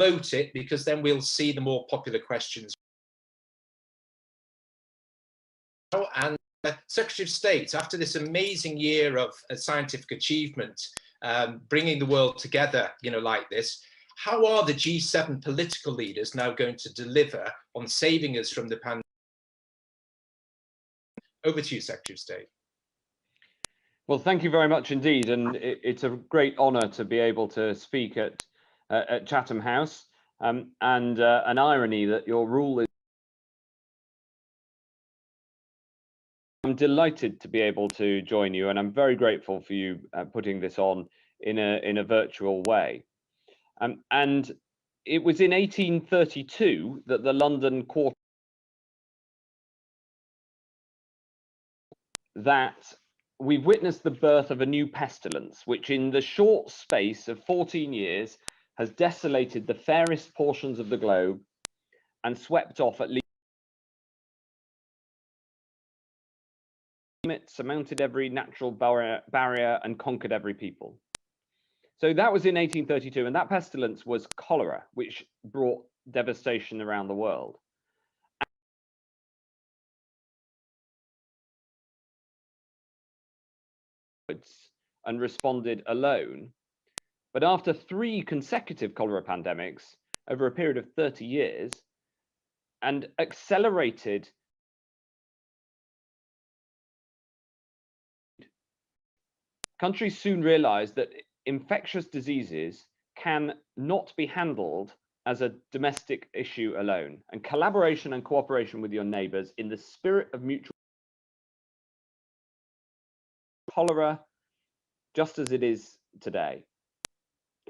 vote it, because then we'll see the more popular questions. And Secretary of State, after this amazing year of scientific achievement, bringing the world together, like this, how are the G7 political leaders now going to deliver on saving us from the pandemic? Over to you, Secretary of State. Well, thank you very much indeed, and it's a great honour to be able to speak at Chatham House, and an irony that your rule is. I'm delighted to be able to join you, and I'm very grateful for you putting this on in a virtual way. And it was in 1832 that the London Quarter that we've witnessed the birth of a new pestilence, which in the short space of 14 years has desolated the fairest portions of the globe and swept off at least surmounted every natural barrier and conquered every people. So that was in 1832, and that pestilence was cholera, which brought devastation around the world. And responded alone. But after 3 consecutive cholera pandemics over a period of 30 years, and accelerated countries soon realized that infectious diseases can not be handled as a domestic issue alone, and collaboration and cooperation with your neighbors in the spirit of mutual cholera, just as it is today.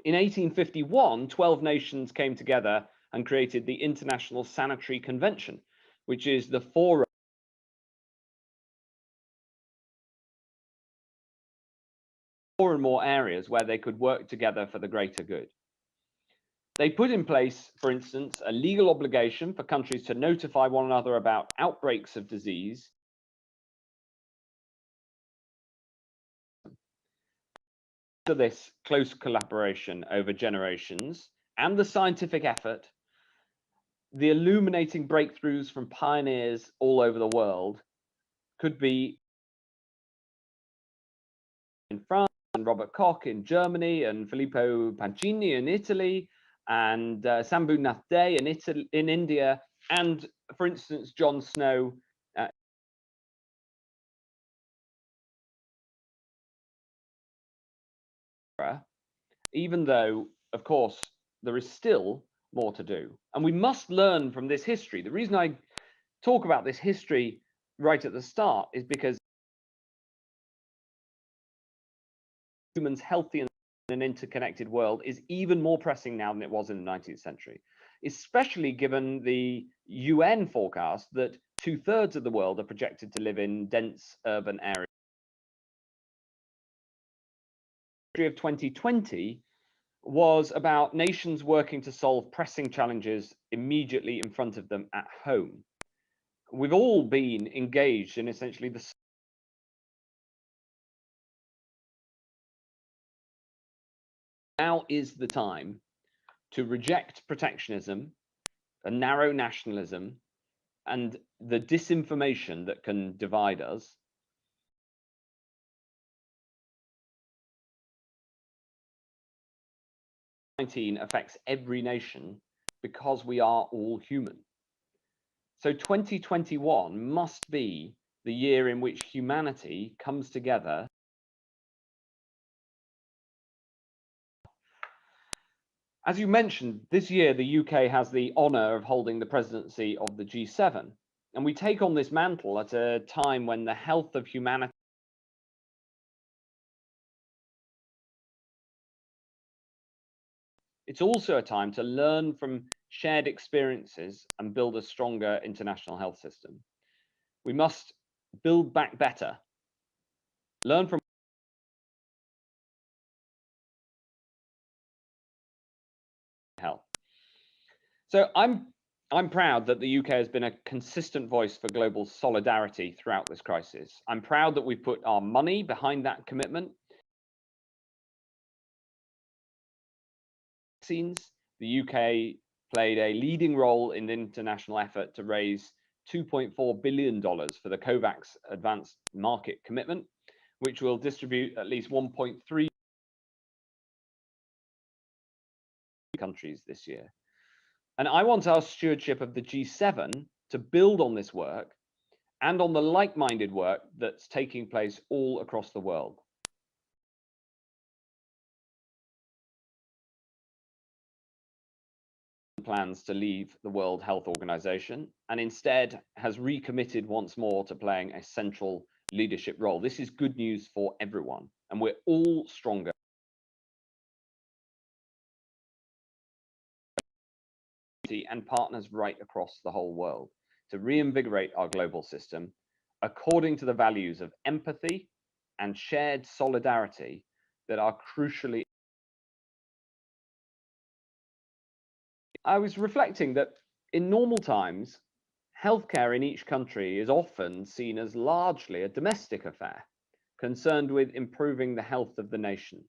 In 1851, 12 nations came together and created the International Sanitary Convention, which is the forerunner more and more areas where they could work together for the greater good. They put in place, for instance, a legal obligation for countries to notify one another about outbreaks of disease. To this close collaboration over generations and the scientific effort, the illuminating breakthroughs from pioneers all over the world could be in France, and Robert Koch in Germany, and Filippo Pacini in Italy, and Sambhu Nath Dey in India, and for instance, John Snow even though, of course, there is still more to do. And we must learn from this history. The reason I talk about this history right at the start is because humans healthy in an interconnected world is even more pressing now than it was in the 19th century, especially given the UN forecast that 2/3 of the world are projected to live in dense urban areas. Of 2020 was about nations working to solve pressing challenges immediately in front of them at home. We've all been engaged in essentially the now is the time to reject protectionism and narrow nationalism and the disinformation that can divide us. COVID-19 affects every nation because we are all human. So 2021 must be the year in which humanity comes together. As you mentioned, this year the UK has the honour of holding the presidency of the G7, and we take on this mantle at a time when the health of humanity it's also a time to learn from shared experiences and build a stronger international health system. We must build back better, learn from health. So I'm proud that the UK has been a consistent voice for global solidarity throughout this crisis. I'm proud that we've put our money behind that commitment. Vaccines, the UK played a leading role in the international effort to raise $2.4 billion for the COVAX Advanced Market Commitment, which will distribute at least 1.3 countries this year. And I want our stewardship of the G7 to build on this work and on the like-minded work that's taking place all across the world. Plans to leave the World Health Organization and instead has recommitted once more to playing a central leadership role. This is good news for everyone, and we're all stronger and partners right across the whole world to reinvigorate our global system according to the values of empathy and shared solidarity that are crucially. I was reflecting that in normal times, healthcare in each country is often seen as largely a domestic affair, concerned with improving the health of the nation.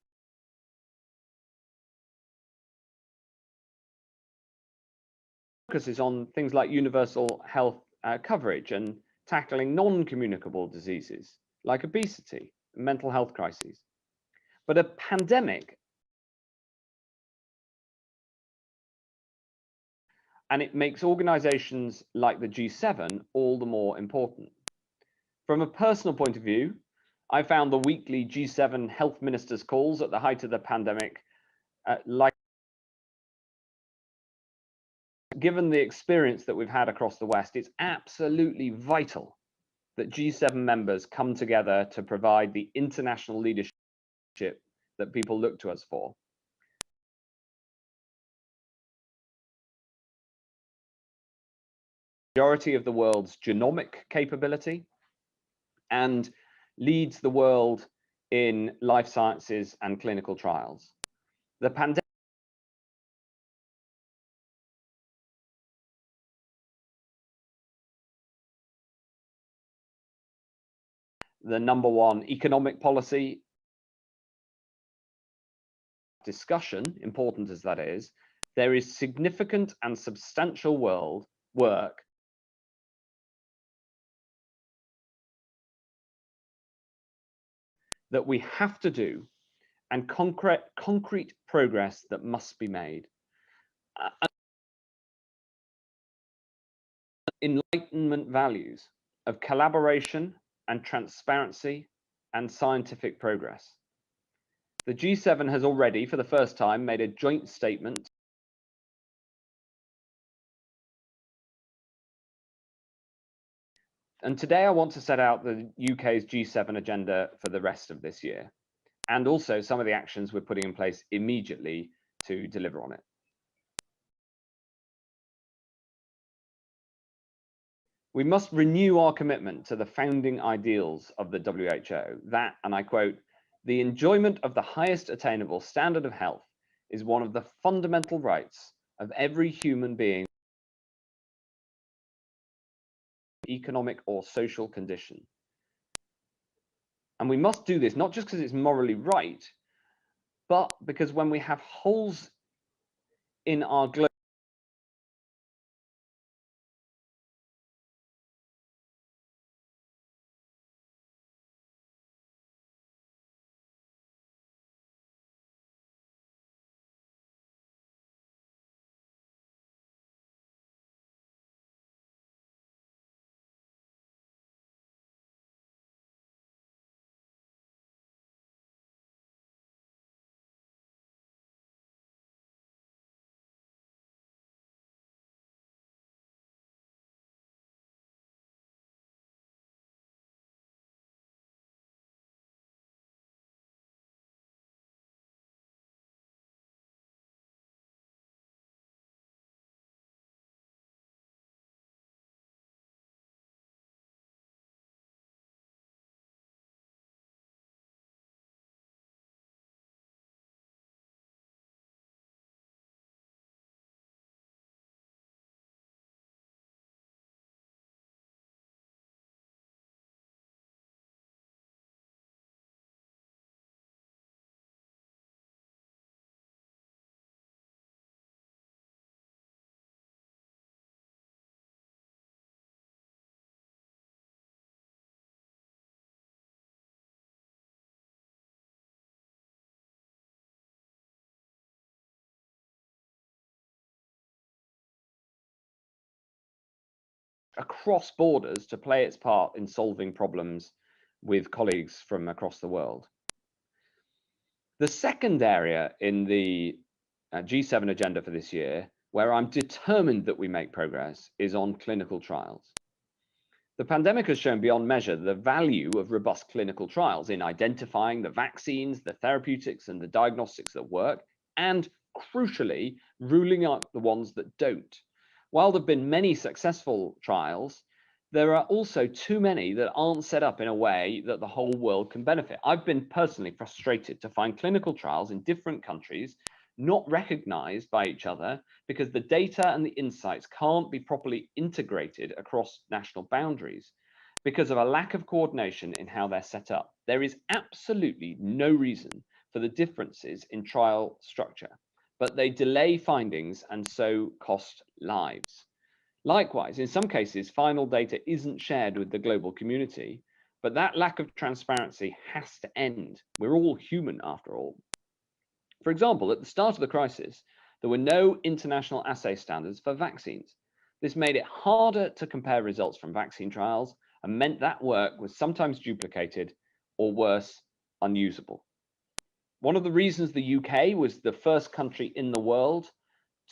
Focuses on things like universal health coverage and tackling non-communicable diseases like obesity and mental health crises. But a pandemic, and it makes organizations like the G7 all the more important. From a personal point of view, I found the weekly G7 health ministers' calls at the height of the pandemic given the experience that we've had across the West, it's absolutely vital that G7 members come together to provide the international leadership that people look to us for. Majority of the world's genomic capability and leads the world in life sciences and clinical trials. The pandemic the #1 economic policy discussion, important as that is, there is significant and substantial work that we have to do and concrete progress that must be made. Enlightenment values of collaboration and transparency and scientific progress. The G7 has already, for the first time, made a joint statement and today I want to set out the UK's G7 agenda for the rest of this year, and also some of the actions we're putting in place immediately to deliver on it. We must renew our commitment to the founding ideals of the WHO, that, and I quote, "The enjoyment of the highest attainable standard of health is one of the fundamental rights of every human being, economic or social condition." And we must do this not just because it's morally right, but because when we have holes in our global across borders to play its part in solving problems with colleagues from across the world. The second area in the G7 agenda for this year, where I'm determined that we make progress, is on clinical trials. The pandemic has shown beyond measure the value of robust clinical trials in identifying the vaccines, the therapeutics, and the diagnostics that work, and crucially, ruling out the ones that don't. While there have been many successful trials, there are also too many that aren't set up in a way that the whole world can benefit. I've been personally frustrated to find clinical trials in different countries not recognized by each other because the data and the insights can't be properly integrated across national boundaries because of a lack of coordination in how they're set up. There is absolutely no reason for the differences in trial structure, but they delay findings and so cost lives. Likewise, in some cases, final data isn't shared with the global community, but that lack of transparency has to end. We're all human after all. For example, at the start of the crisis, there were no international assay standards for vaccines. This made it harder to compare results from vaccine trials and meant that work was sometimes duplicated or worse, unusable. One of the reasons the UK was the first country in the world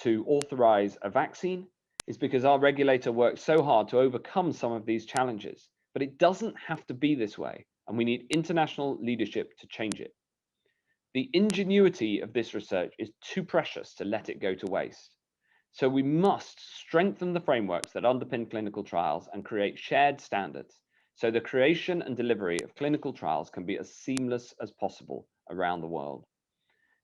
to authorize a vaccine is because our regulator worked so hard to overcome some of these challenges. But it doesn't have to be this way, and we need international leadership to change it. The ingenuity of this research is too precious to let it go to waste. So we must strengthen the frameworks that underpin clinical trials and create shared standards so the creation and delivery of clinical trials can be as seamless as possible around the world.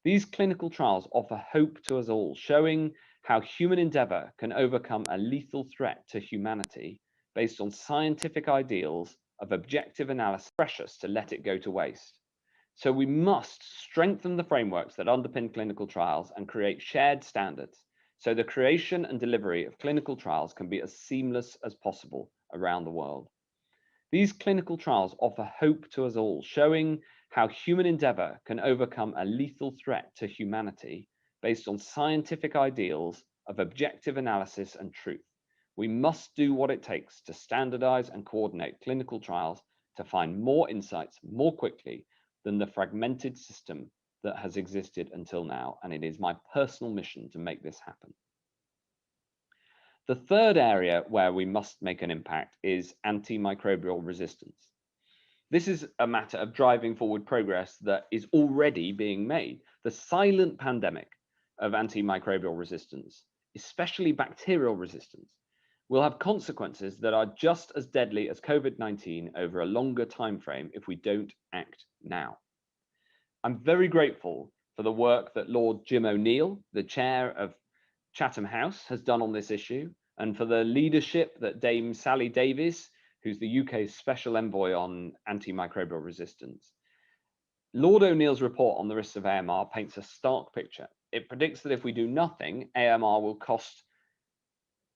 These clinical trials offer hope to us all, showing how human endeavor can overcome a lethal threat to humanity based on scientific ideals of objective analysis, precious to let it go to waste. So we must strengthen the frameworks that underpin clinical trials and create shared standards so the creation and delivery of clinical trials can be as seamless as possible around the world. These clinical trials offer hope to us all, showing how human endeavor can overcome a lethal threat to humanity based on scientific ideals of objective analysis and truth. We must do what it takes to standardize and coordinate clinical trials to find more insights more quickly than the fragmented system that has existed until now, and it is my personal mission to make this happen. The third area where we must make an impact is antimicrobial resistance. This is a matter of driving forward progress that is already being made. The silent pandemic of antimicrobial resistance, especially bacterial resistance, will have consequences that are just as deadly as COVID-19 over a longer time frame if we don't act now. I'm very grateful for the work that Lord Jim O'Neill, the chair of Chatham House, has done on this issue, and for the leadership that Dame Sally Davies, who's the UK's special envoy on antimicrobial resistance. Lord O'Neill's report on the risks of AMR paints a stark picture. It predicts that if we do nothing, AMR will cost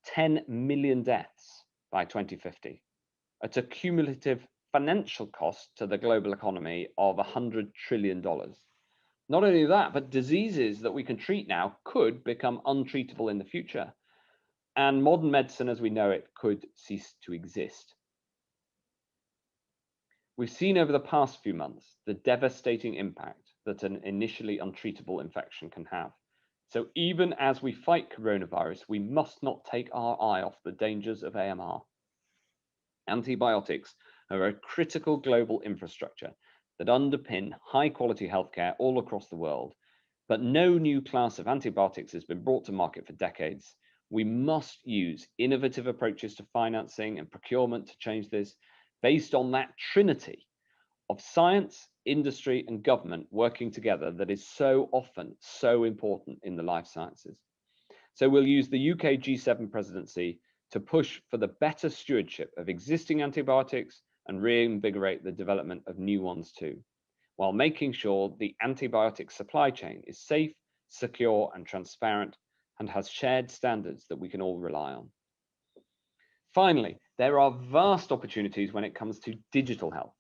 10 million deaths by 2050, at a cumulative financial cost to the global economy of $100 trillion. Not only that, but diseases that we can treat now could become untreatable in the future, and modern medicine as we know it could cease to exist. We've seen over the past few months the devastating impact that an initially untreatable infection can have. So even as we fight coronavirus, we must not take our eye off the dangers of AMR. Antibiotics are a critical global infrastructure that underpin high-quality healthcare all across the world, but no new class of antibiotics has been brought to market for decades. We must use innovative approaches to financing and procurement to change this, based on that trinity of science, industry, and government working together that is so often so important in the life sciences. So we'll use the UK G7 presidency to push for the better stewardship of existing antibiotics and reinvigorate the development of new ones too, while making sure the antibiotic supply chain is safe, secure, and transparent, and has shared standards that we can all rely on. Finally, there are vast opportunities when it comes to digital health.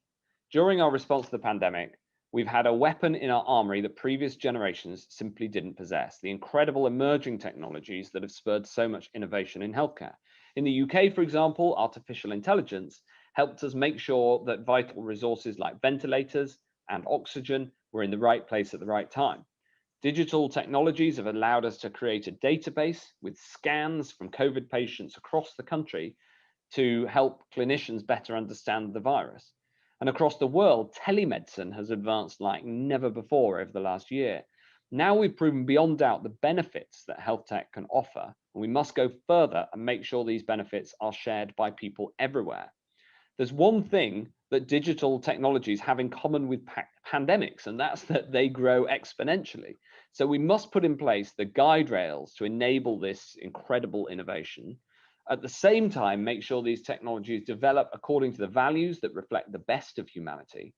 During our response to the pandemic, We've had a weapon in our armory that previous generations simply didn't possess, the incredible emerging technologies that have spurred so much innovation in healthcare. In the UK, for example, artificial intelligence helped us make sure that vital resources like ventilators and oxygen were in the right place at the right time. Digital technologies have allowed us to create a database with scans from COVID patients across the country to help clinicians better understand the virus. And across the world, telemedicine has advanced like never before over the last year. Now we've proven beyond doubt the benefits that health tech can offer, and we must go further and make sure these benefits are shared by people everywhere. There's one thing that digital technologies have in common with pandemics, and that's that they grow exponentially. So we must put in place the guide rails to enable this incredible innovation. At the same time, make sure these technologies develop according to the values that reflect the best of humanity.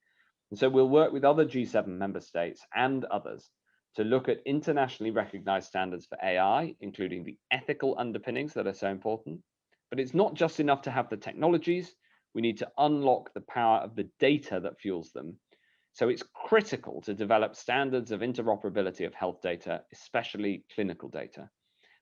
And so we'll work with other G7 member states and others to look at internationally recognized standards for AI, including the ethical underpinnings that are so important. But it's not just enough to have the technologies. We need to unlock the power of the data that fuels them. So it's critical to develop standards of interoperability of health data, especially clinical data,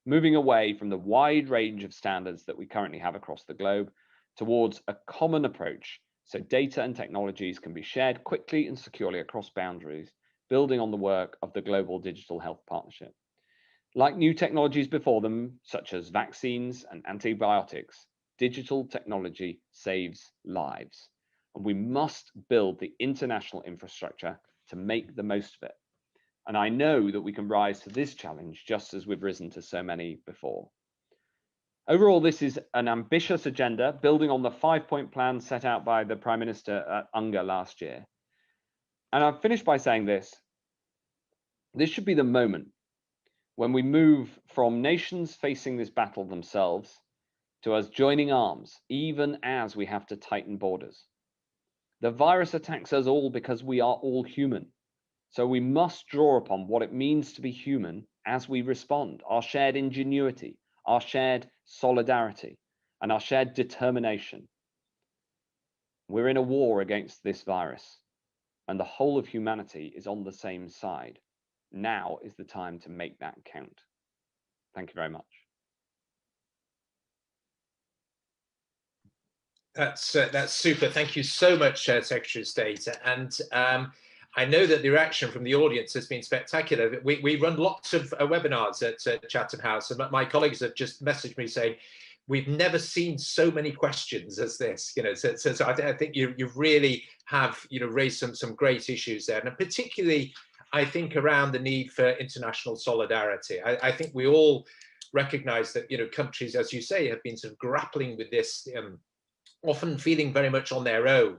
moving away from the wide range of standards that we currently have across the globe towards a common approach so data and technologies can be shared quickly and securely across boundaries, building on the work of the Global Digital Health Partnership. Like new technologies before them, such as vaccines and antibiotics, digital technology saves lives, and we must build the international infrastructure to make the most of it. And I know that we can rise to this challenge just as we've risen to so many before. Overall, this is an ambitious agenda building on the 5-point plan set out by the Prime Minister at UNGA last year. And I'll finish by saying this. This should be the moment when we move from nations facing this battle themselves to us joining arms, even as we have to tighten borders. The virus attacks us all because we are all human. So we must draw upon what it means to be human as we respond, our shared ingenuity, our shared solidarity, and our shared determination. We're in a war against this virus, and the whole of humanity is on the same side. Now is the time to make that count. Thank you very much. That's super. Thank you so much, Secretary of State. And I know that the reaction from the audience has been spectacular. We run lots of webinars at Chatham House, and my colleagues have just messaged me saying, we've never seen so many questions as this. So I think you really have raised some great issues there, and particularly I think around the need for international solidarity. I think we all recognise that countries, as you say, have been sort of grappling with this. Often feeling very much on their own,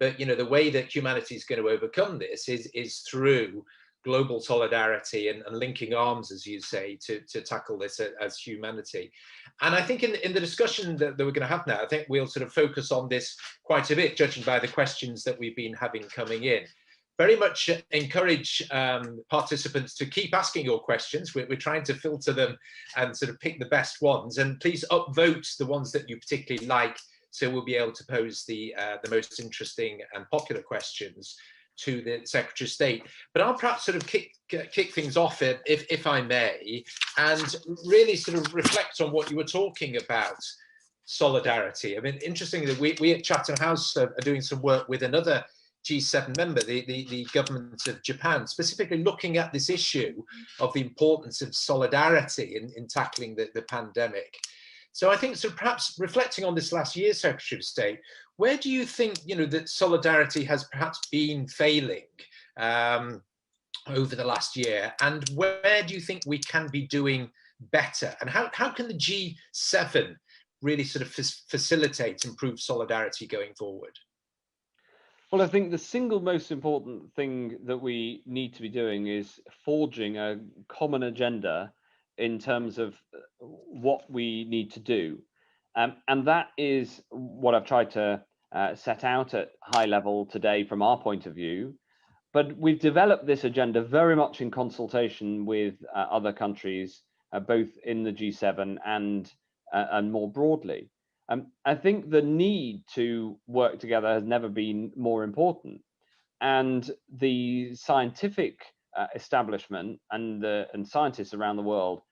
but the way that humanity is going to overcome this is through global solidarity and linking arms, as you say, to tackle this as humanity. And I think in the discussion that we're going to have now, I think we'll sort of focus on this quite a bit, judging by the questions that we've been having coming in. Very much encourage participants to keep asking your questions. We're trying to filter them and sort of pick the best ones, and please upvote the ones that you particularly like, so we'll be able to pose the most interesting and popular questions to the Secretary of State. But I'll perhaps sort of kick things off, if I may, and really sort of reflect on what you were talking about, solidarity. I mean, interestingly, we at Chatham House are doing some work with another G7 member, the government of Japan, specifically looking at this issue of the importance of solidarity in tackling the pandemic. So I think, so perhaps reflecting on this last year, Secretary of State, where do you think, that solidarity has perhaps been failing over the last year, and where do you think we can be doing better? And how can the G7 really sort of facilitate improved solidarity going forward? Well, I think the single most important thing that we need to be doing is forging a common agenda in terms of what we need to do. And that is what I've tried to set out at high level today from our point of view. But we've developed this agenda very much in consultation with other countries, both in the G7 and more broadly. I think the need to work together has never been more important. and the scientific establishment and scientists around the world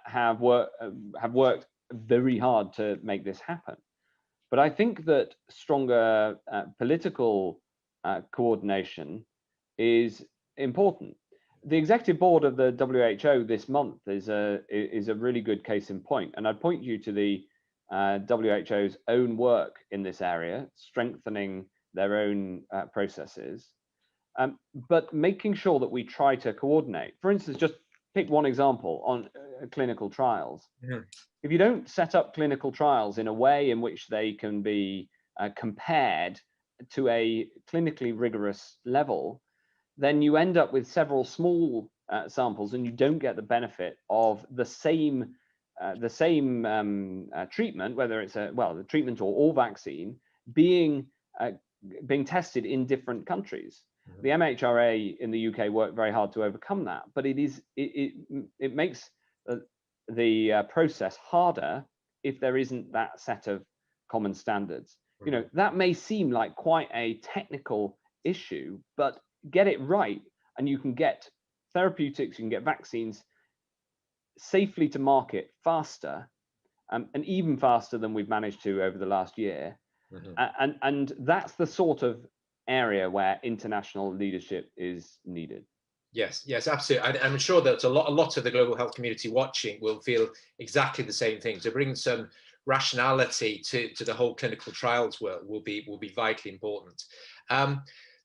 have worked very hard to make this happen. But I think that stronger political coordination is important. The executive board of the WHO this month is a really good case in point, and I'd point you to the WHO's own work in this area, strengthening their own processes, but making sure that we try to coordinate. For instance, just pick one example on clinical trials. Mhm. If you don't set up clinical trials in a way in which they can be compared to a clinically rigorous level, then you end up with several small samples, and you don't get the benefit of the same treatment, whether it's the treatment or vaccine being tested in different countries. Mhm. The MHRA in the UK worked very hard to overcome that, but it makes the process harder if there isn't that set of common standards. You know, that may seem like quite a technical issue, but get it right, and you can get therapeutics, you can get vaccines safely to market faster, and even faster than we've managed to over the last year. And that's the sort of area where international leadership is needed. Yes, yes, absolutely. I'm sure that a lot of the global health community watching will feel exactly the same thing. To bring some rationality to the whole clinical trials world will be vitally important.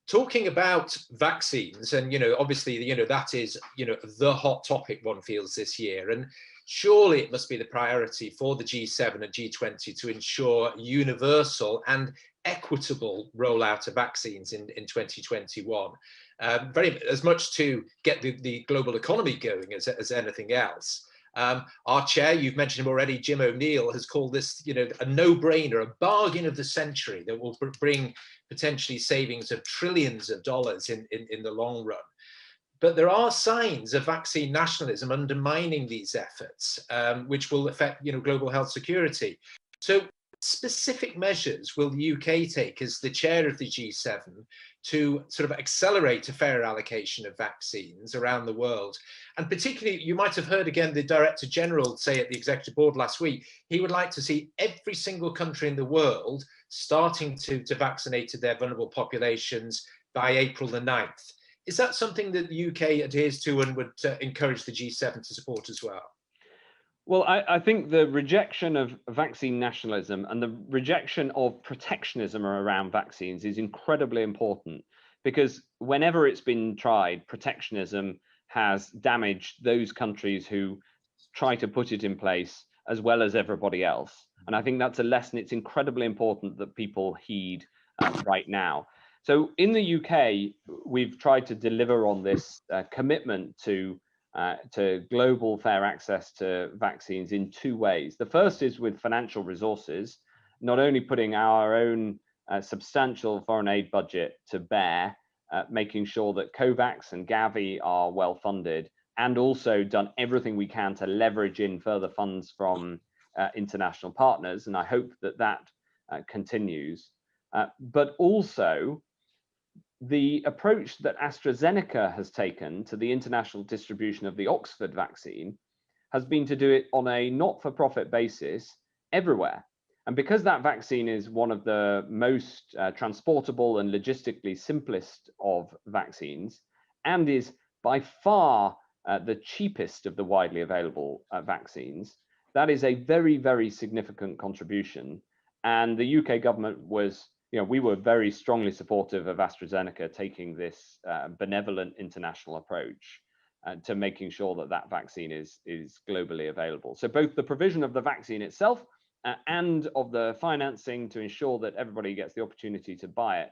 Talking about vaccines, and obviously, that is the hot topic one feels this year, and surely it must be the priority for the G7 and G20 to ensure universal and equitable rollout of vaccines in 2021. Very as much to get the global economy going as anything else. Our chair, you've mentioned him already, Jim O'Neill, has called this, a no-brainer, a bargain of the century that will bring potentially savings of trillions of dollars in the long run. But there are signs of vaccine nationalism undermining these efforts, which will affect, global health security. So, specific measures will the UK take as the chair of the G7 to sort of accelerate a fair allocation of vaccines around the world? And particularly, you might have heard again the Director General say at the Executive Board last week, he would like to see every single country in the world starting to vaccinate their vulnerable populations by April the 9th. Is that something that the UK adheres to and would encourage the G7 to support as well? Well, I think the rejection of vaccine nationalism and the rejection of protectionism around vaccines is incredibly important, because whenever it's been tried, protectionism has damaged those countries who try to put it in place as well as everybody else. And I think that's a lesson it's incredibly important that people heed right now. So in the UK, we've tried to deliver on this commitment to global fair access to vaccines in two ways. The first is with financial resources, not only putting our own substantial foreign aid budget to bear, making sure that COVAX and Gavi are well funded, and also done everything we can to leverage in further funds from international partners. And I hope that continues. But also, the approach that AstraZeneca has taken to the international distribution of the Oxford vaccine has been to do it on a not-for-profit basis everywhere. And because that vaccine is one of the most transportable and logistically simplest of vaccines, and is by far the cheapest of the widely available vaccines, that is a very, very significant contribution. And the UK government was, we were very strongly supportive of AstraZeneca taking this benevolent international approach to making sure that that vaccine is globally available. So both the provision of the vaccine itself and of the financing to ensure that everybody gets the opportunity to buy it,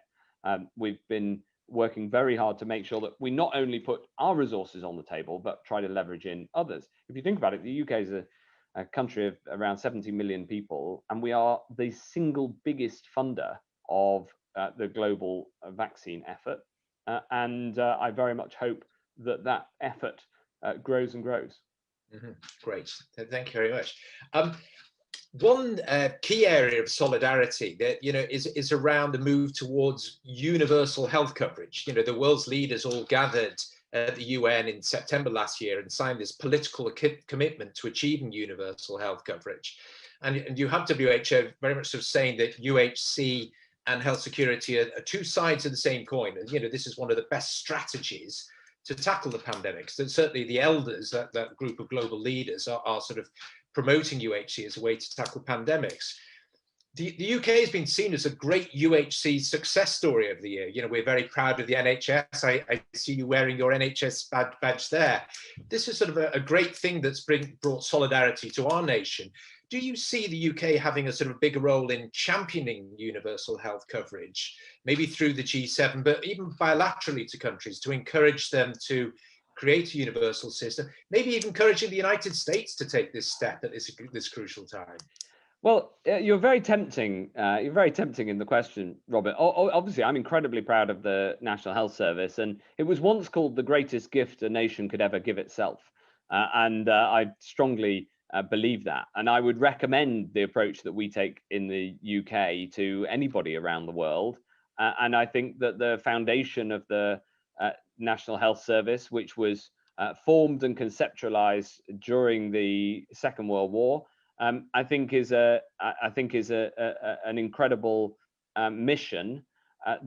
we've been working very hard to make sure that we not only put our resources on the table, but try to leverage in others. If you think about it, the UK is a country of around 70 million people, and we are the single biggest funder of the global vaccine effort. And I very much hope that effort grows and grows. Great, thank you very much. One key area of solidarity that, you know, is around the move towards universal health coverage. You know, the world's leaders all gathered at the UN in September last year and signed this political commitment to achieving universal health coverage. And you have WHO very much sort of saying that UHC and health security are two sides of the same coin. And, you know, this is one of the best strategies to tackle the pandemics. And certainly the elders, that group of global leaders, are sort of promoting UHC as a way to tackle pandemics. The UK has been seen as a great UHC success story of the year. You know, we're very proud of the NHS. I see you wearing your NHS badge there. This is sort of a great thing that's brought solidarity to our nation. Do you see the UK having a sort of bigger role in championing universal health coverage, maybe through the G7, but even bilaterally to countries to encourage them to create a universal system, maybe even encouraging the United States to take this step at this crucial time? Well, you're very tempting. You're very tempting in the question, Robert. Obviously, I'm incredibly proud of the National Health Service, and it was once called the greatest gift a nation could ever give itself. And I strongly believe that. And I would recommend the approach that we take in the UK to anybody around the world. And I think that the foundation of the National Health Service, which was formed and conceptualized during the Second World War, I think is an incredible mission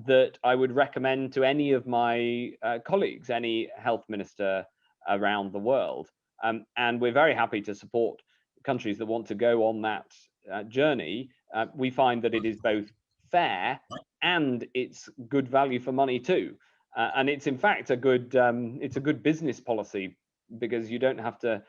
that I would recommend to any of my colleagues, any health minister around the world. And we're very happy to support countries that want to go on that journey. We find that it is both fair and it's good value for money too. And it's in fact a good business policy, because you don't have to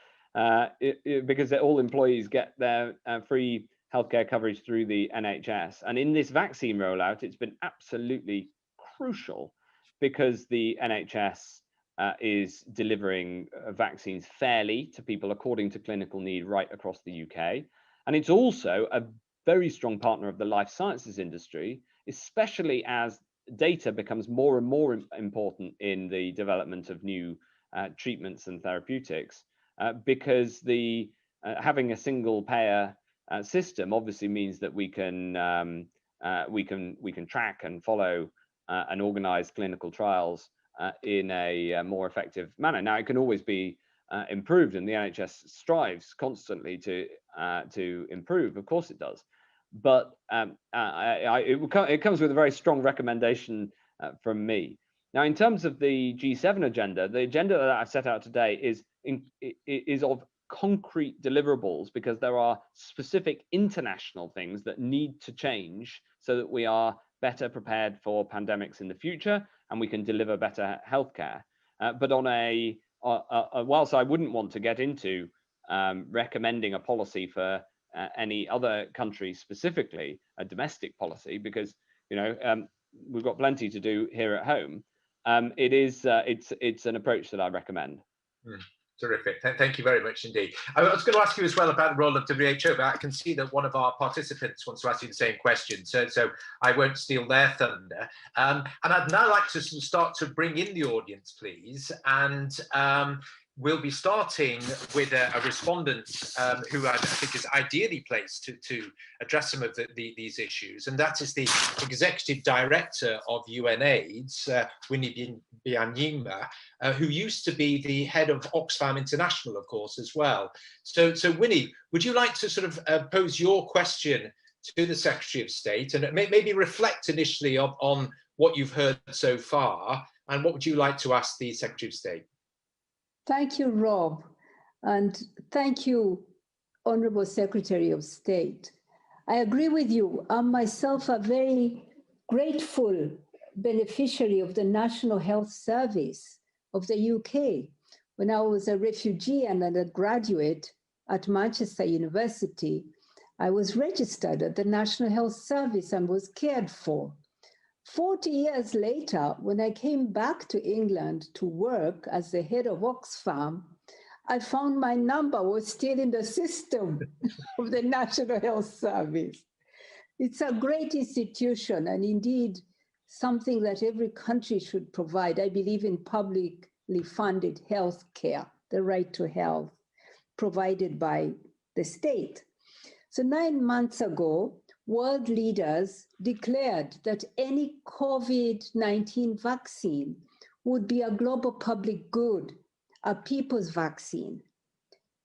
because all employees get their free healthcare coverage through the NHS. And in this vaccine rollout, it's been absolutely crucial, because the NHS is delivering vaccines fairly to people according to clinical need right across the UK. And it's also a very strong partner of the life sciences industry, especially as data becomes more and more important in the development of new treatments and therapeutics. Because the having a single payer system obviously means that we can track and follow and organize clinical trials in a more effective manner. Now, it can always be improved, and the NHS strives constantly to improve. Of course, it does. But it comes with a very strong recommendation from me. Now, in terms of the G7 agenda, the agenda that I've set out today is of concrete deliverables, because there are specific international things that need to change so that we are better prepared for pandemics in the future and we can deliver better healthcare. But on whilst I wouldn't want to get into recommending a policy for any other country specifically, a domestic policy, because we've got plenty to do here at home. It's an approach that I recommend. Terrific. Thank you very much indeed. I was going to ask you as well about the role of WHO, but I can see that one of our participants wants to ask you the same question, so I won't steal their thunder. And I'd now like to start to bring in the audience, please. And we'll be starting with a respondent who I think is ideally placed to address some of these issues, and that is the Executive Director of UNAIDS, Winnie Byanyima, who used to be the head of Oxfam International, of course, as well. So Winnie, would you like to sort of pose your question to the Secretary of State, and maybe reflect initially on what you've heard so far, and what would you like to ask the Secretary of State? Thank you, Rob, and thank you, Honorable Secretary of State. I agree with you. I'm myself a very grateful beneficiary of the National Health Service of the UK. When I was a refugee and a graduate at Manchester University, I was registered at the National Health Service and was cared for. 40 years later, when I came back to England to work as the head of Oxfam, I found my number was still in the system of the National Health Service. It's a great institution, and indeed something that every country should provide. I believe in publicly funded health care, the right to health provided by the state. So 9 months ago, world leaders declared that any COVID-19 vaccine would be a global public good, a people's vaccine.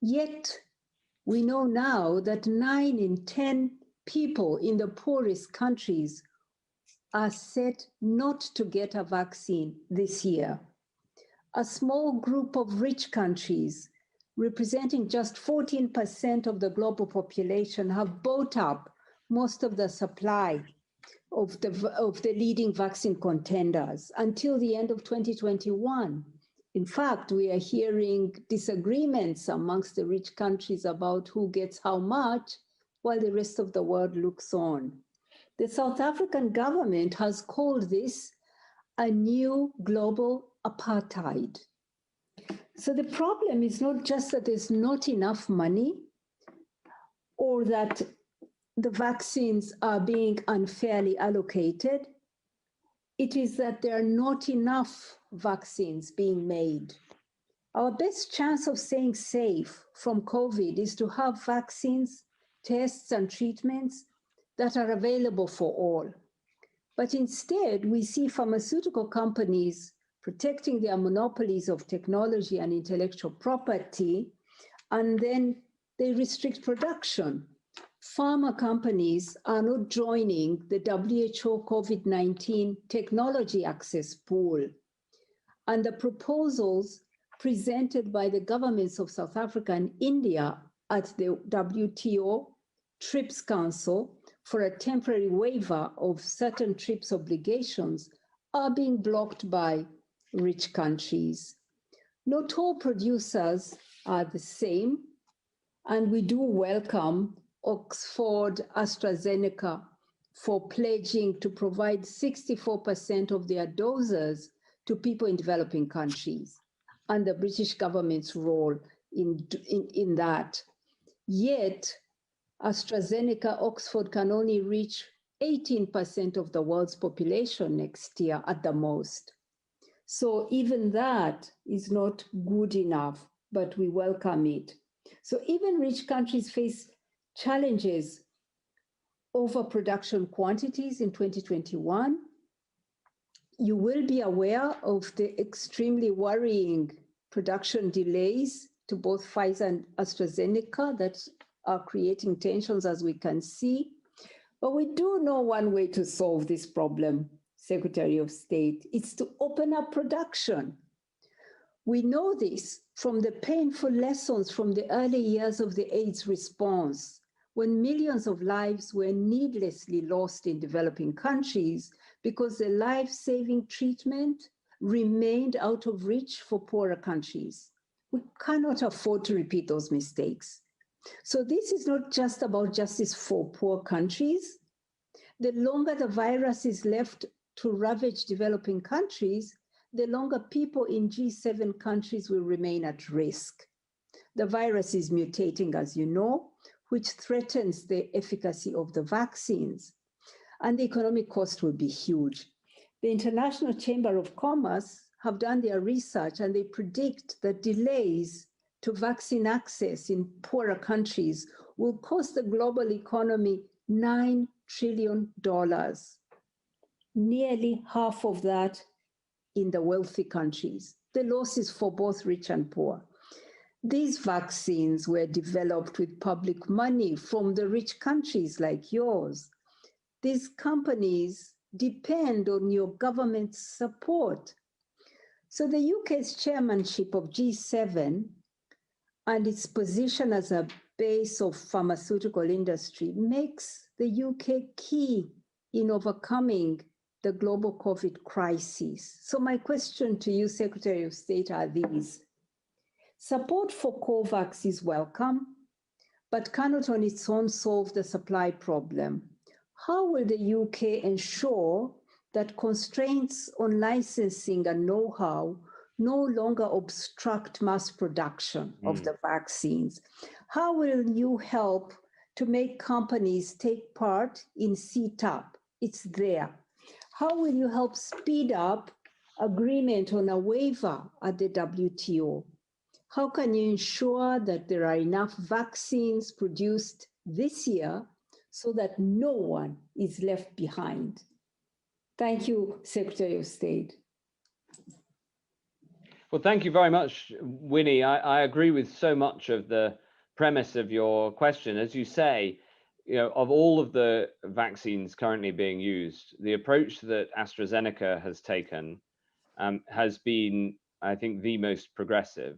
Yet, we know now that 9 in 10 people in the poorest countries are set not to get a vaccine this year. A small group of rich countries, representing just 14% of the global population, have bought up most of the supply of the leading vaccine contenders until the end of 2021. In fact, we are hearing disagreements amongst the rich countries about who gets how much, while the rest of the world looks on. The South African government has called this a new global apartheid. So the problem is not just that there's not enough money or that the vaccines are being unfairly allocated. It is that there are not enough vaccines being made. Our best chance of staying safe from COVID is to have vaccines, tests, and treatments that are available for all. But instead, we see pharmaceutical companies protecting their monopolies of technology and intellectual property, and then they restrict production. Pharma companies are not joining the WHO COVID-19 technology access pool. And the proposals presented by the governments of South Africa and India at the WTO TRIPS Council for a temporary waiver of certain TRIPS obligations are being blocked by rich countries. Not all producers are the same, and we do welcome Oxford AstraZeneca for pledging to provide 64% of their doses to people in developing countries, and the British government's role in that. Yet, AstraZeneca Oxford can only reach 18% of the world's population next year at the most. So even that is not good enough, but we welcome it. So even rich countries face challenges over production quantities in 2021. You will be aware of the extremely worrying production delays to both Pfizer and AstraZeneca that are creating tensions, as we can see. But we do know one way to solve this problem, Secretary of State. It's to open up production. We know this from the painful lessons from the early years of the AIDS response, when millions of lives were needlessly lost in developing countries because the life-saving treatment remained out of reach for poorer countries. We cannot afford to repeat those mistakes. So this is not just about justice for poor countries. The longer the virus is left to ravage developing countries, the longer people in G7 countries will remain at risk. The virus is mutating, as you know, which threatens the efficacy of the vaccines. And the economic cost will be huge. The International Chamber of Commerce have done their research, and they predict that delays to vaccine access in poorer countries will cost the global economy $9 trillion, nearly half of that in the wealthy countries. The loss is for both rich and poor. These vaccines were developed with public money from the rich countries like yours. These companies depend on your government's support. So the UK's chairmanship of G7 and its position as a base of pharmaceutical industry makes the UK key in overcoming the global COVID crisis. So my question to you, Secretary of State, are these. Support for COVAX is welcome, but cannot on its own solve the supply problem. How will the UK ensure that constraints on licensing and know-how no longer obstruct mass production of the vaccines? How will you help to make companies take part in CTAP? It's there. How will you help speed up agreement on a waiver at the WTO? How can you ensure that there are enough vaccines produced this year so that no one is left behind. Thank you, Secretary of State. Well, thank you very much, Winnie. I agree with so much of the premise of your question. As you say, of all of the vaccines currently being used, the approach that AstraZeneca has taken has been, I think, the most progressive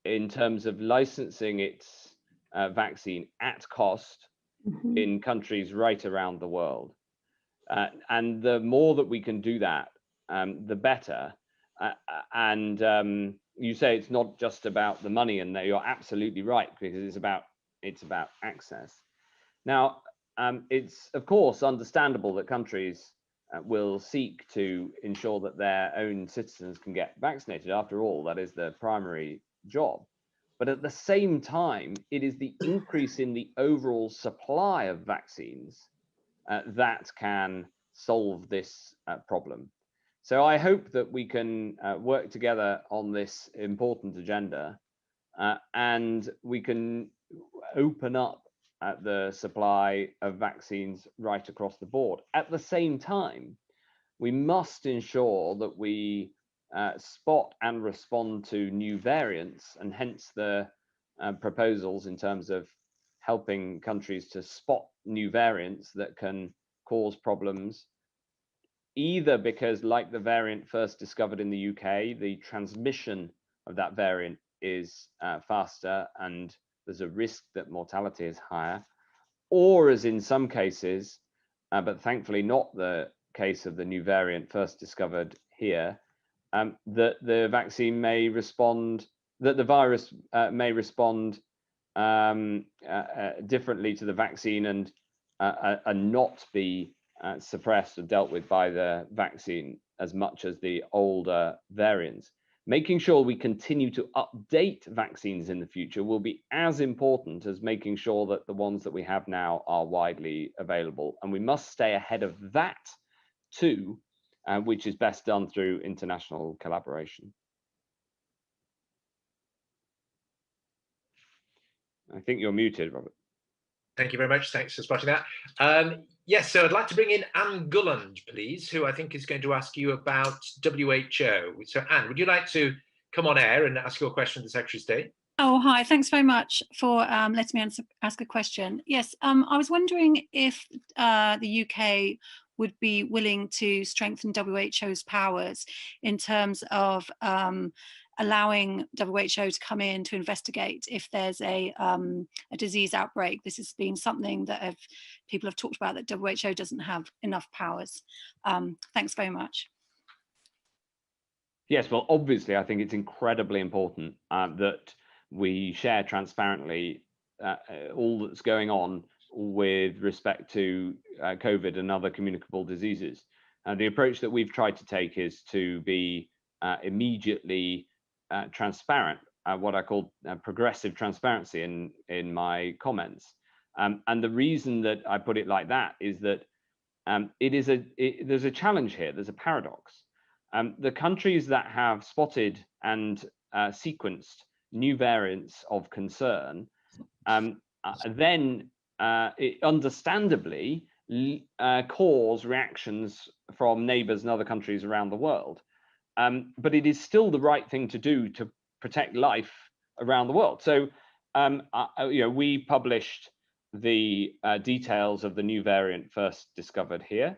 in terms of licensing its vaccine at cost in countries right around the world. And the more that we can do that, the better. And you say it's not just about the money, and you're absolutely right, because it's about access. Now, it's of course understandable that countries will seek to ensure that their own citizens can get vaccinated. After all, that is their primary job. But at the same time, it is the increase in the overall supply of vaccines that can solve this problem. So I hope that we can work together on this important agenda, and we can open up the supply of vaccines right across the board. At the same time, we must ensure that we spot and respond to new variants, and hence the proposals in terms of helping countries to spot new variants that can cause problems, either because, like the variant first discovered in the UK, the transmission of that variant is faster and there's a risk that mortality is higher, or as in some cases, but thankfully not the case of the new variant first discovered here, that the vaccine may respond, that the virus may respond differently to the vaccine and not be suppressed or dealt with by the vaccine as much as the older variants. Making sure we continue to update vaccines in the future will be as important as making sure that the ones that we have now are widely available. And we must stay ahead of that too, which is best done through international collaboration. I think you're muted, Robert. Thank you very much. Thanks for spotting that. Yes, so I'd like to bring in Anne Gulland, please, who I think is going to ask you about WHO. So Anne, would you like to come on air and ask your question to the Secretary of State? Oh, hi. Thanks very much for letting me ask a question. Yes, I was wondering if the UK would be willing to strengthen WHO's powers in terms of allowing WHO to come in to investigate if there's a disease outbreak. This has been something that people have talked about, that WHO doesn't have enough powers. Thanks very much. Yes, well, obviously, I think it's incredibly important that we share transparently all that's going on with respect to COVID and other communicable diseases. The approach that we've tried to take is to be immediately transparent, what I call progressive transparency in my comments. And the reason that I put it like that is that there's a challenge here, there's a paradox. The countries that have spotted and sequenced new variants of concern then understandably cause reactions from neighbors and other countries around the world. But it is still the right thing to do to protect life around the world. So, we published the details of the new variant first discovered here.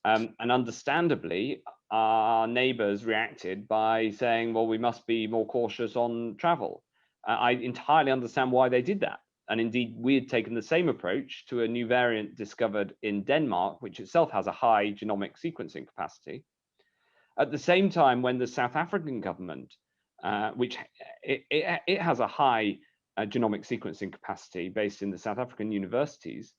And understandably, our neighbors reacted by saying, well, we must be more cautious on travel. I entirely understand why they did that. And indeed, we had taken the same approach to a new variant discovered in Denmark, which itself has a high genomic sequencing capacity. At the same time, when the South African government, which it has a high genomic sequencing capacity based in the South African universities,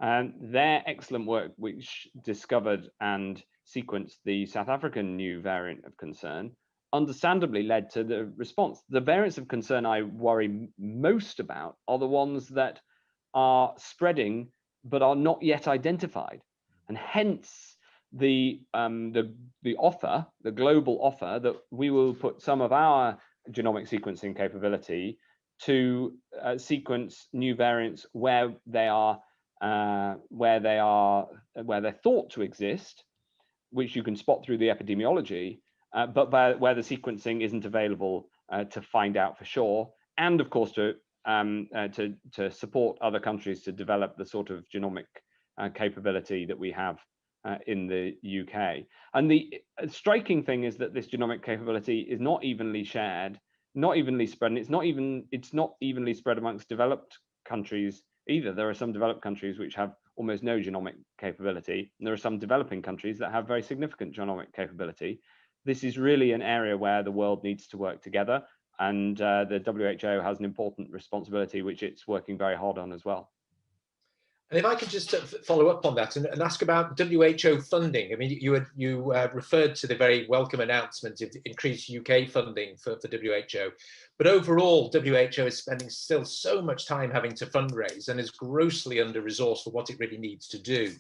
their excellent work, which discovered and sequenced the South African new variant of concern, understandably led to the response. The variants of concern I worry most about are the ones that are spreading but are not yet identified, and hence the offer, the global offer, that we will put some of our genomic sequencing capability to sequence new variants where they're thought to exist, which you can spot through the epidemiology, but where the sequencing isn't available to find out for sure, and of course to support other countries to develop the sort of genomic capability that we have in the UK. And the striking thing is that this genomic capability is not evenly shared, not evenly spread, and it's not evenly spread amongst developed countries either. There are some developed countries which have almost no genomic capability, and there are some developing countries that have very significant genomic capability. This is really an area where the world needs to work together, and the WHO has an important responsibility, which it's working very hard on as well. And if I could just follow up on that and ask about WHO funding. I mean, you referred to the very welcome announcement of increased UK funding for WHO, but overall, WHO is spending still so much time having to fundraise and is grossly under-resourced for what it really needs to do.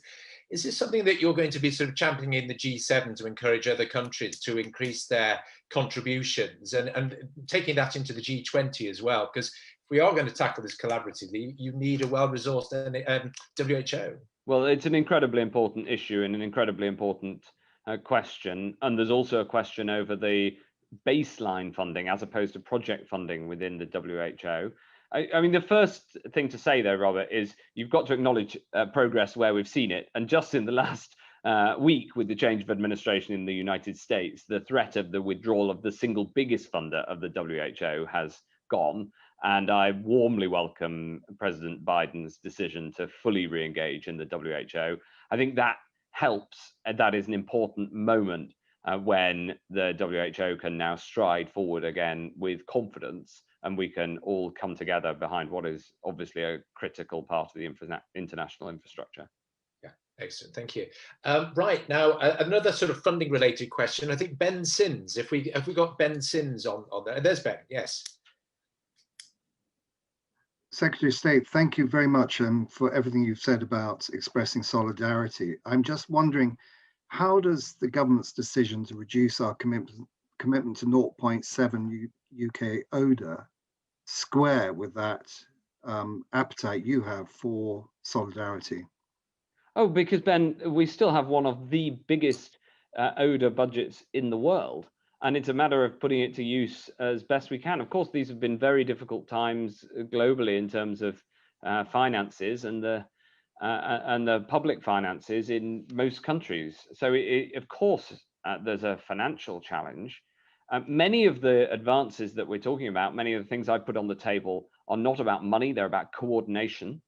Is this something that you're going to be sort of championing in the G7 to encourage other countries to increase their contributions and taking that into the G20 as well? Because if we are going to tackle this collaboratively, you need a well-resourced WHO. Well, it's an incredibly important issue and an incredibly important question. And there's also a question over the baseline funding as opposed to project funding within the WHO. I mean, the first thing to say, though, Robert, is you've got to acknowledge progress where we've seen it. And just in the last week, with the change of administration in the United States, the threat of the withdrawal of the single biggest funder of the WHO has gone. And I warmly welcome President Biden's decision to fully re-engage in the WHO. I think that helps. That is an important moment when the WHO can now stride forward again with confidence, and we can all come together behind what is obviously a critical part of the international infrastructure. Yeah, excellent, thank you. Right, now another sort of funding related question. I think Ben Sims, if we got Ben Sims on there. There's Ben, yes. Secretary of State, thank you very much for everything you've said about expressing solidarity. I'm just wondering, how does the government's decision to reduce our commitment to 0.7 UK ODA square with that appetite you have for solidarity? Oh, because Ben, we still have one of the biggest ODA budgets in the world, and it's a matter of putting it to use as best we can. Of course, these have been very difficult times globally in terms of finances and the public finances in most countries. So of course, there's a financial challenge. Many of the advances that we're talking about, many of the things I put on the table are not about money, they're about coordination.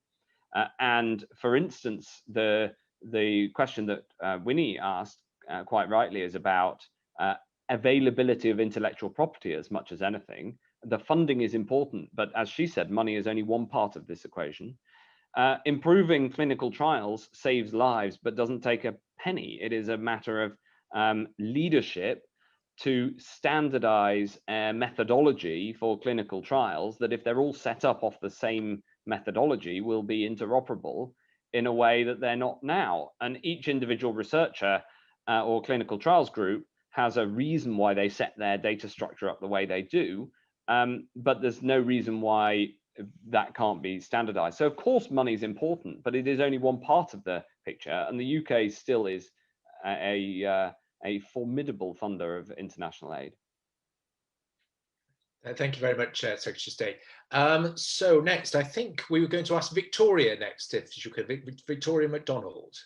And for instance, the question that Winnie asked quite rightly is about availability of intellectual property as much as anything. The funding is important, but as she said, money is only one part of this equation. Improving clinical trials saves lives, but doesn't take a penny. It is a matter of leadership to standardize a methodology for clinical trials that, if they're all set up off the same methodology, will be interoperable in a way that they're not now. And each individual researcher or clinical trials group has a reason why they set their data structure up the way they do, but there's no reason why that can't be standardized. So of course money is important, but it is only one part of the picture, and the UK still is a formidable funder of international aid. Thank you very much, Secretary of State. So next, I think we were going to ask Victoria next, if you could. Victoria MacDonald.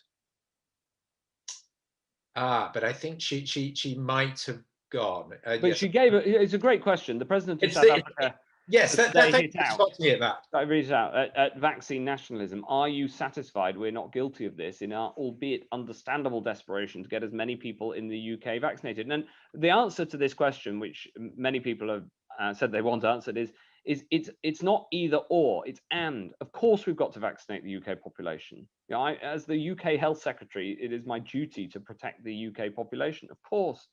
But I think she might have gone. But yes. she gave it's a great question. The president of South Africa. Yes, thank you for spotting it. I read it out at vaccine nationalism. Are you satisfied we're not guilty of this in our albeit understandable desperation to get as many people in the UK vaccinated? And the answer to this question, which many people have said they want answered, is it's not either or, it's and. Of course, we've got to vaccinate the UK population. You know, as the UK Health Secretary, it is my duty to protect the UK population, of course.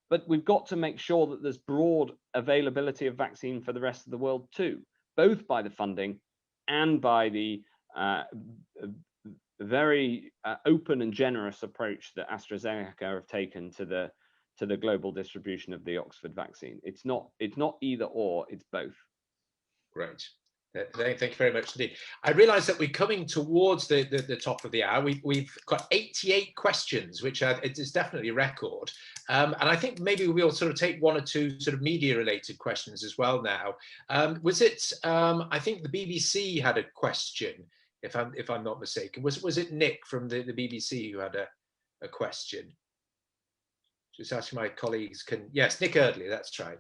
But we've got to make sure that there's broad availability of vaccine for the rest of the world too, both by the funding and by the very open and generous approach that AstraZeneca have taken to the global distribution of the Oxford vaccine. It's not either or, it's both. Great. Thank you very much indeed. I realise that we're coming towards the top of the hour. We've got 88 questions, which it is definitely a record. And I think maybe we'll sort of take one or two sort of media-related questions as well now. Was it? I think the BBC had a question, if I'm not mistaken. Was it Nick from the BBC who had a question? Just asking my colleagues. Yes, Nick Eardley. That's right.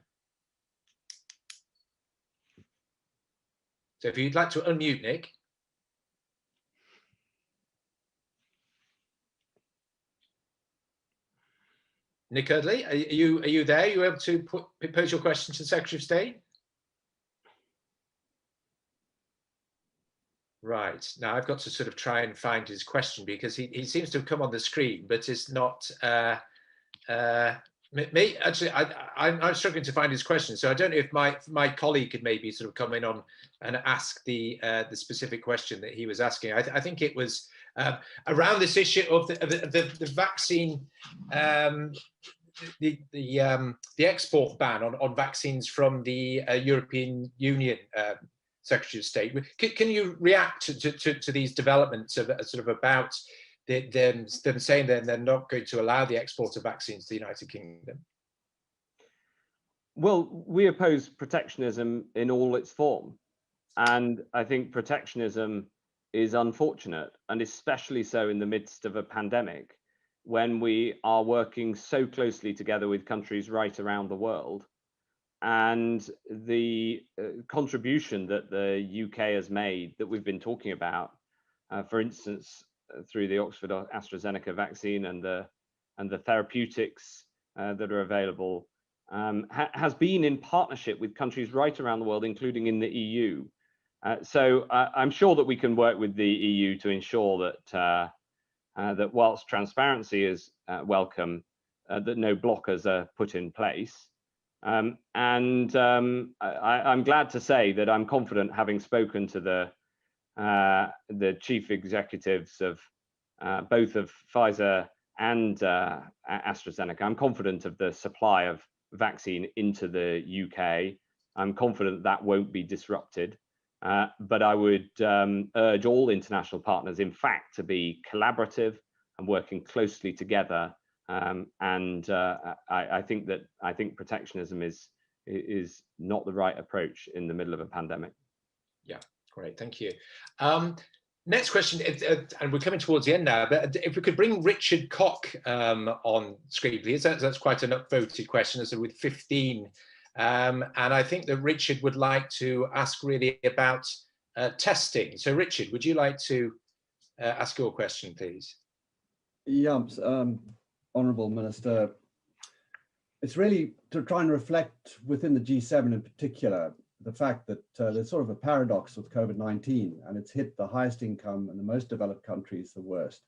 So if you'd like to unmute, Nick. Nick Eardley, are you there? Are you able to pose your question to the Secretary of State? Right, now I've got to sort of try and find his question because he seems to have come on the screen, but it's not, actually, I'm struggling to find his question. So I don't know if my colleague could maybe sort of come in on and ask the specific question that he was asking. I think it was around this issue of the vaccine, the export ban on vaccines from the European Union Secretary of State. Can you react to these developments of sort of about them saying that they're not going to allow the export of vaccines to the United Kingdom? Well, we oppose protectionism in all its form. And I think protectionism is unfortunate, and especially so in the midst of a pandemic, when we are working so closely together with countries right around the world. And the contribution that the UK has made that we've been talking about, for instance, through the Oxford AstraZeneca vaccine and the therapeutics that are available, has been in partnership with countries right around the world, including in the EU. So I'm sure that we can work with the EU to ensure that that whilst transparency is welcome, that no blockers are put in place. I'm glad to say that I'm confident, having spoken to the chief executives of both of Pfizer and AstraZeneca. I'm confident of the supply of vaccine into the UK. I'm confident that won't be disrupted. But I would urge all international partners, in fact, to be collaborative and working closely together. I think protectionism is not the right approach in the middle of a pandemic. Yeah, great, thank you. Next question, and we're coming towards the end now, but if we could bring Richard Koch on screen, please. That's quite an upvoted question, so with 15. And I think that Richard would like to ask really about testing. So Richard, would you like to ask your question, please? Yeah, Honourable Minister, it's really to try and reflect within the G7 in particular, the fact that there's sort of a paradox with COVID-19, and it's hit the highest income and the most developed countries the worst.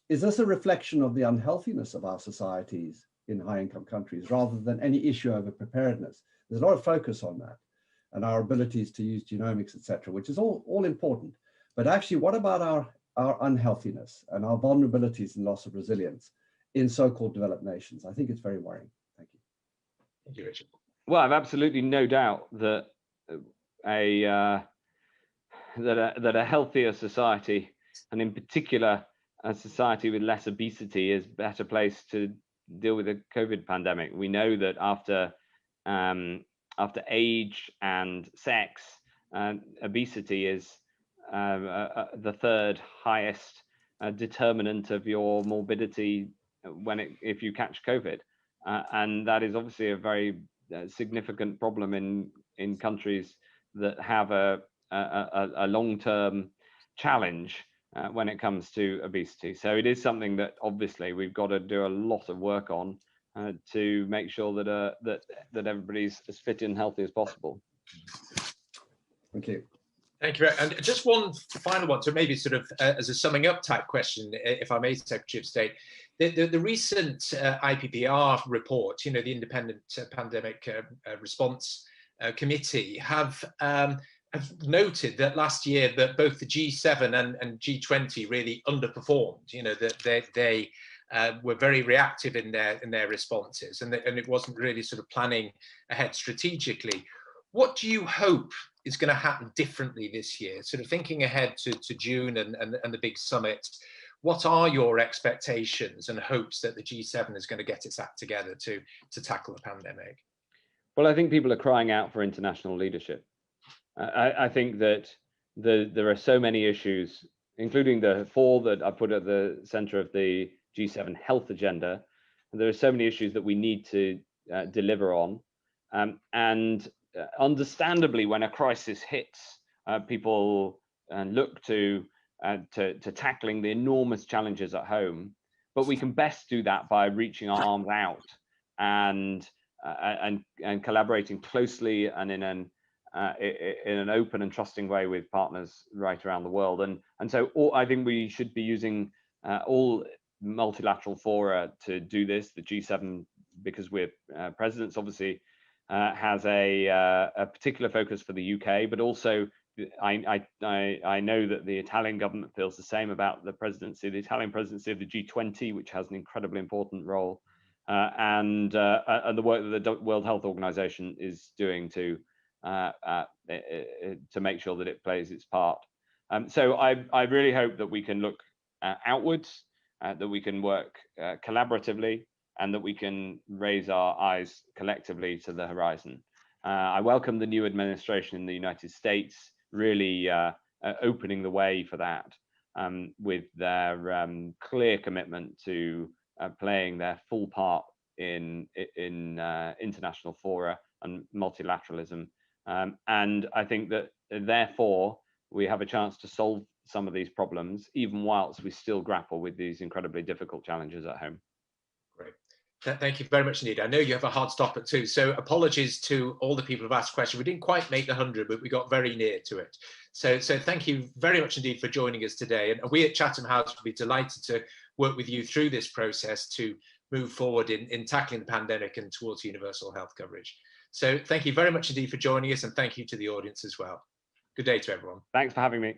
Is this a reflection of the unhealthiness of our societies in high-income countries rather than any issue over preparedness? There's a lot of focus on that and our abilities to use genomics, etc., which is all important. But actually, what about our unhealthiness and our vulnerabilities and loss of resilience in so-called developed nations? I think it's very worrying. Thank you. Thank you, Richard. Well, I've absolutely no doubt that a healthier society, and in particular a society with less obesity, is a better place to deal with the COVID pandemic. We know that after age and sex, obesity is the third highest determinant of your morbidity if you catch COVID, and that is obviously a very significant problem in countries that have a long-term challenge when it comes to obesity. So it is something that obviously we've got to do a lot of work on to make sure that everybody's as fit and healthy as possible. Thank you. Thank you. And just one final one, so maybe sort of as a summing up type question, if I may, Secretary of State. The recent IPPR report, you know, the Independent Pandemic Response Committee, have noted that last year that both the G7 and G20 really underperformed. You know, that they were very reactive in their responses, and it wasn't really sort of planning ahead strategically. What do you hope is going to happen differently this year? Sort of thinking ahead to June and the big summit, what are your expectations and hopes that the G7 is going to get its act together to tackle the pandemic? Well, I think people are crying out for international leadership. I think that there are so many issues, including the 4 that I put at the center of the G7 health agenda. And there are so many issues that we need to deliver on. And understandably, when a crisis hits, people look to tackling the enormous challenges at home. But we can best do that by reaching our arms out and collaborating closely and in an open and trusting way with partners right around the world. And so I think we should be using all multilateral fora to do this. The G7, because we're presidents, obviously has a particular focus for the UK, but also I know that the Italian government feels the same about the Italian presidency of the G20, which has an incredibly important role, and the work that the World Health Organization is doing to make sure that it plays its part. So I really hope that we can look outwards, that we can work collaboratively, and that we can raise our eyes collectively to the horizon. I welcome the new administration in the United States really opening the way for that with their clear commitment to playing their full part in international fora and multilateralism. And I think that therefore we have a chance to solve some of these problems, even whilst we still grapple with these incredibly difficult challenges at home. Great. Thank you very much indeed. I know you have a hard stop at 2, so apologies to all the people who've asked questions. We didn't quite make the 100, but we got very near to it. So thank you very much indeed for joining us today. And we at Chatham House will be delighted to work with you through this process to move forward in tackling the pandemic and towards universal health coverage. So thank you very much indeed for joining us, and thank you to the audience as well. Good day to everyone. Thanks for having me.